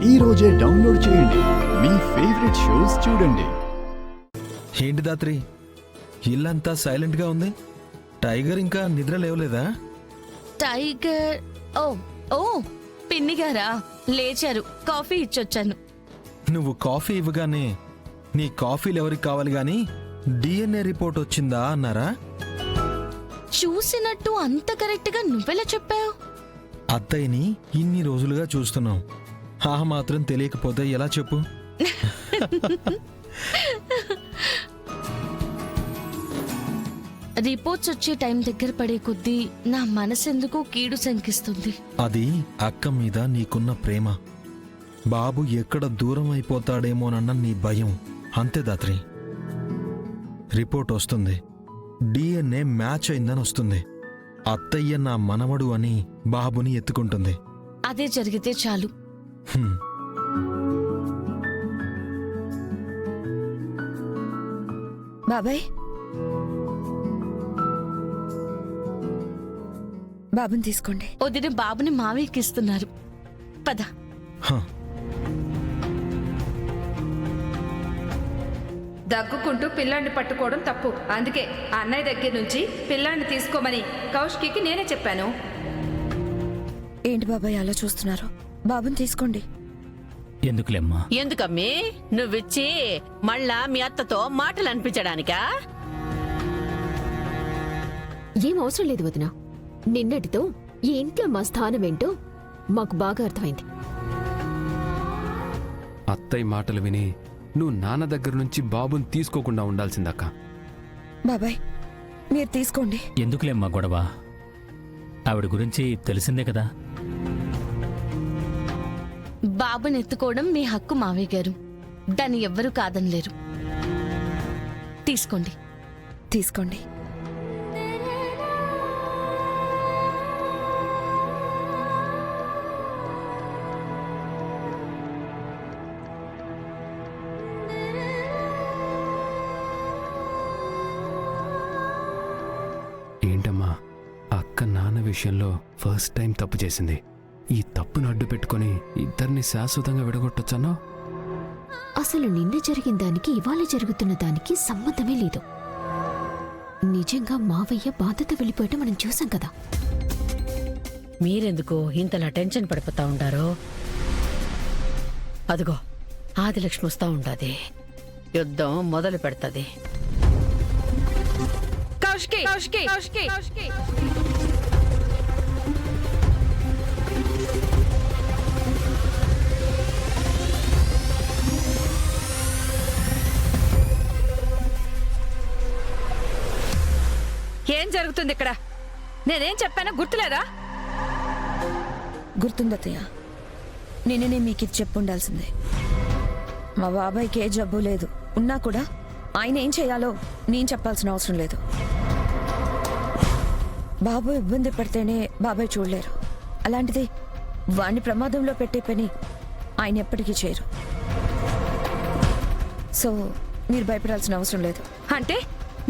ఈ రోజే డౌన్లోడ్ చేయండి. మీ ఫేవరెట్ షోస్ చూడండి. ఏంటి దాత్రి, ఇల్లంతా సైలెంట్గా ఉంది. టైగర్ ఇంకా నిద్ర లేవలేదా? టైగర్ ఓ ఓ పిన్ని గారా, లేచారు. కాఫీ ఇచ్చొచ్చాను. నువ్వు కాఫీ ఇవ్వగానే నీ కాఫీలు ఎవరికి కావాలి గాని DNA రిపోర్ట్ వచ్చిందా అన్నారా? చూసినట్టు అంత కరెక్ట్ గా నువ్వెలా చెప్పావు? అత్తయ్యని ఇన్ని రోజులుగా చూస్తున్నాం. ఆ మాత్రం తెలియకపోతే ఎలా చెప్పు? రిపోర్ట్స్ వచ్చే టైం దగ్గర పడే కొద్దీ నా మనసెందుకో కీడు శంకిస్తుంది. అది అక్క మీద నీకున్న ప్రేమ, బాబు ఎక్కడ దూరం అయిపోతాడేమోనన్న నీ భయం, అంతే దాత్రి. రిపోర్ట్ వస్తుంది, DNA మ్యాచ్ అయిందని వస్తుంది. అత్తయ్య నా మనవడు అని బాబుని ఎత్తుకుంటుంది. అదే జరిగితే చాలు. హ్మ్. బాబాయ్, బాబుని తీసుకోండి. వదిన బాబుని మావయ్యకిస్తున్నారు. పద. హ. దగ్గుకుంటూ పిల్లాన్ని పట్టుకోవడం తప్పు. అందుకే అన్నయ్య దగ్గర నుంచి పిల్లాన్ని తీసుకోమని కౌశికి నేనే చెప్పాను. ఏంటి బాబాయ్ అలా చూస్తున్నారు? బాబుని తీసుకోండి. ఎందుకులేమ్మా? ఎందుకమ్మి నువ్విచ్చి మళ్ళా మీ అత్తతో మాటలు అనిపించడానికా? ఏం అవసరం లేదు వదినా. నిన్నటితో ఈ ఇంట్లో మా స్థానం ఏంటో మాకు బాగా అర్థమైంది. అత్తయ్య మాటలు విని నువ్వు నాన్న దగ్గర నుంచి బాబుని తీసుకోకుండా ఉండాల్సిందక్క. బాబాయ్ మీరు తీసుకోండి. ఎందుకులేమ్మా గొడవ? ఆవిడ గురించి తెలిసిందే కదా. బాబుని ఎత్తుకోవడం మీ హక్కు మావయ్య గారు, దాన్ని ఎవ్వరూ కాదనలేరు. తీసుకోండి. తీసుకోండి. ఏంటమ్మా, అక్క నాన్న విషయంలో ఫస్ట్ టైం తప్పు చేసింది. ఈ తప్పును అడ్డు పెట్టుకుని ఇద్దరిని శాశ్వతంగా విడగొట్టొచ్చన్నా? అసలు నిన్న జరిగిన దానికి ఇవాళ జరుగుతున్న దానికి సంబంధమే లేదు. నిజంగా మావయ్య బాధతో వెళ్ళిపోయటం మనం చూసాం కదా. మీరెందుకు ఇంతలా టెన్షన్ పడిపోతా ఉండారో? అదిగో ఆదిలక్ష్మి వస్తా ఉండాది. యుద్ధం మొదలు పెడతాది. కౌశికి కౌశికి కౌశికి కౌశికి ఏం జరుగుతుంది ఇక్కడ? నేనేం చెప్పానో గుర్తులేదా? గుర్తుందత్తయ్య, నేనే మీకు ఇది చెప్పుండాల్సిందే. మా బాబాయ్కి ఏ జబ్బు లేదు, ఉన్నా కూడా ఆయన ఏం చేయాలో నేను చెప్పాల్సిన అవసరం లేదు. బాబు ఇబ్బంది పడితేనే బాబాయ్ చూడలేరు. అలాంటిది వాణ్ణి ప్రమాదంలో పెట్టే పని ఆయన ఎప్పటికీ చేయరు. సో మీరు భయపడాల్సిన అవసరం లేదు. అంటే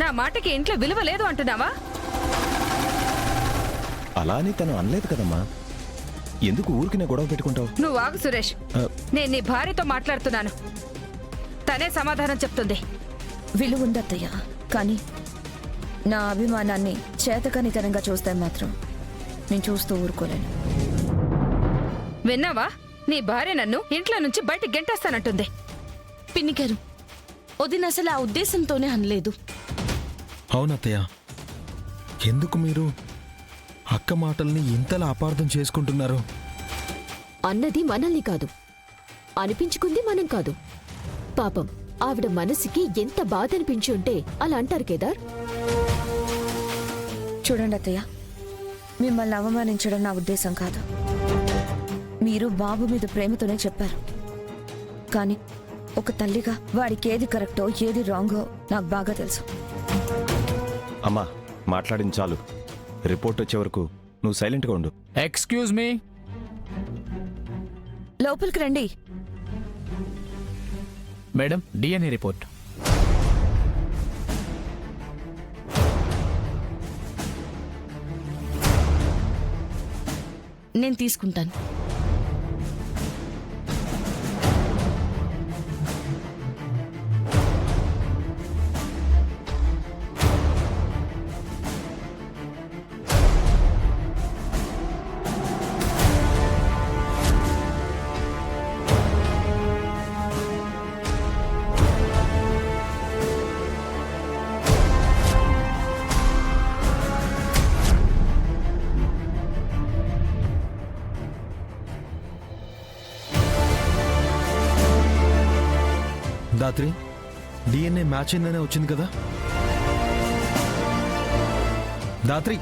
నా మాటకి ఇంట్లో విలువ లేదు అంటున్నావా? అలా అని తను అనలేదు కదమ్మా. ఎందుకు ఊరికినే గొడవ పెట్టుకుంటావు? నువ్వు ఆగు సురేష్. నేను నీ భార్యతో మాట్లాడుతున్నాను, తనే సమాధానం చెప్తుంది. విలువ ఉందత్తయ్య, కానీ నా అభిమానాన్ని చేతకనితనంగా చూస్తే మాత్రం నేను చూస్తూ ఊరుకోలేను. విన్నావా? నీ భార్య నన్ను ఇంట్లో నుంచి బయటికి గెంటేస్తానంటుంది. పిన్ని గారు, వదిన అసలు ఆ ఉద్దేశంతోనే అనలేదు. అవునత్తయ్య, ఎందుకు మీరు అక్క మాటల్ని ఇంతలా అపార్థం చేసుకుంటున్నారు? అన్నది మనల్ని కాదు, అనిపించుకుంది మనం కాదు. పాపం ఆవిడ మనసుకి ఎంత బాధ అనిపించి ఉంటే అలా అంటారు కేదార్. చూడండి అత్తయ్య, మిమ్మల్ని అవమానించడం నా ఉద్దేశం కాదు. మీరు బాబు మీద ప్రేమతోనే చెప్పారు, కానీ ఒక తల్లిగా వాడికి ఏది కరెక్టో ఏది రాంగో నాకు బాగా తెలుసు. అమ్మా, మాట్లాడింది చాలు. రిపోర్ట్ వచ్చే వరకు నువ్వు సైలెంట్గా ఉండు. Excuse me. లోపలికి రండి. Madam, DNA report. నేను తీసుకుంటాను. దాత్రి డిఎన్ఏ మ్యాచ్ అయిందనే వచ్చింది కదా? దాత్రి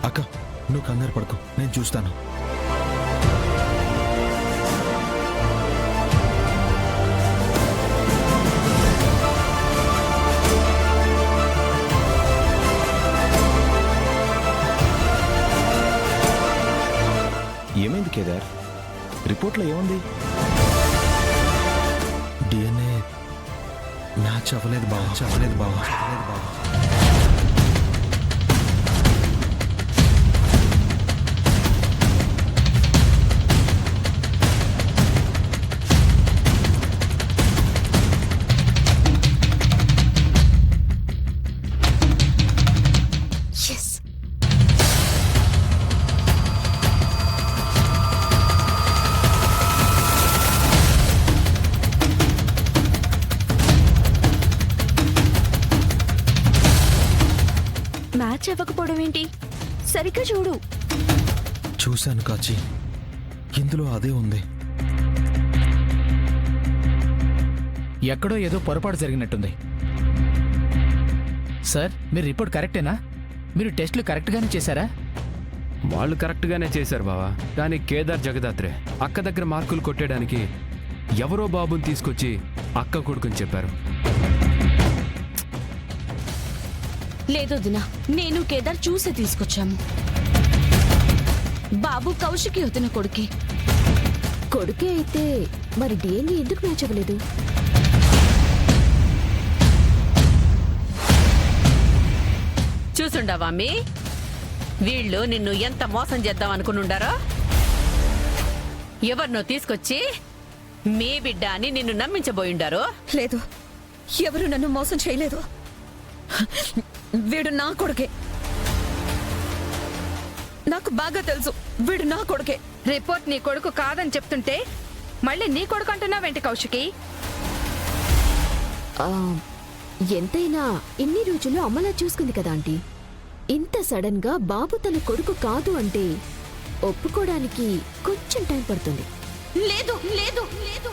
అక్క, నువ్వు కంగారు పడుకో, నేను చూస్తాను. ఏమైంది కేదార్? రిపోర్ట్లో ఏముంది? డిఎన్ఏ మ్యాచ్ అవ్వలేదు బావా. ఎస్, మ్యాచ్ అవ్వకపోవడం ఏంటి? సరిగ్గా చూడు. చూశాను కాచి, ఇందులో అదే ఉంది. ఎక్కడో ఏదో పొరపాటు జరిగినట్టుంది. సార్, మీరు రిపోర్ట్ కరెక్టేనా? మీరు టెస్టులు కరెక్ట్గానే చేశారా? వాళ్ళు కరెక్ట్గానే చేశారు బావా, కానీ కేదార్ జగదాత్రే అక్క దగ్గర మార్కులు కొట్టేయడానికి ఎవరో బాబుని తీసుకొచ్చి అక్క కొడుకుని చెప్పారు. లేదు దినా, నేను కేదార్ చూసి తీసుకొచ్చాము. బాబు కౌశికి వదిన కొడుకే. కొడుకే అయితే మరి డిఎన్ఏ ఎందుకు మ్యాచ్ అవ్వలేదు? చూసుండవా మీ వీళ్ళు నిన్ను ఎంత మోసం చేద్దాం అనుకునుండారో. ఎవరినో తీసుకొచ్చి మీ బిడ్డ అని నిన్ను నమ్మించబోయిండారు. లేదు, ఎవరు నన్ను మోసం చేయలేదు. వీడు నా కొడుకే. నాకు బాగా తెలుసు, వీడు నా కొడుకే. రిపోర్ట్ నీ కొడుకు కాదని చెప్తుంటే మళ్ళీ నీ కొడుకు అంటున్నావేంటి కౌశికి? ఆ, ఎంతైనా ఇన్ని రోజులు అమ్మలా చూసుకుంది కదా ఆంటీ. ఇంత సడన్ గా బాబు తన కొడుకు కాదు అంటే ఒప్పుకోవడానికి కొంచెం టైం పడుతుంది. లేదు లేదు లేదు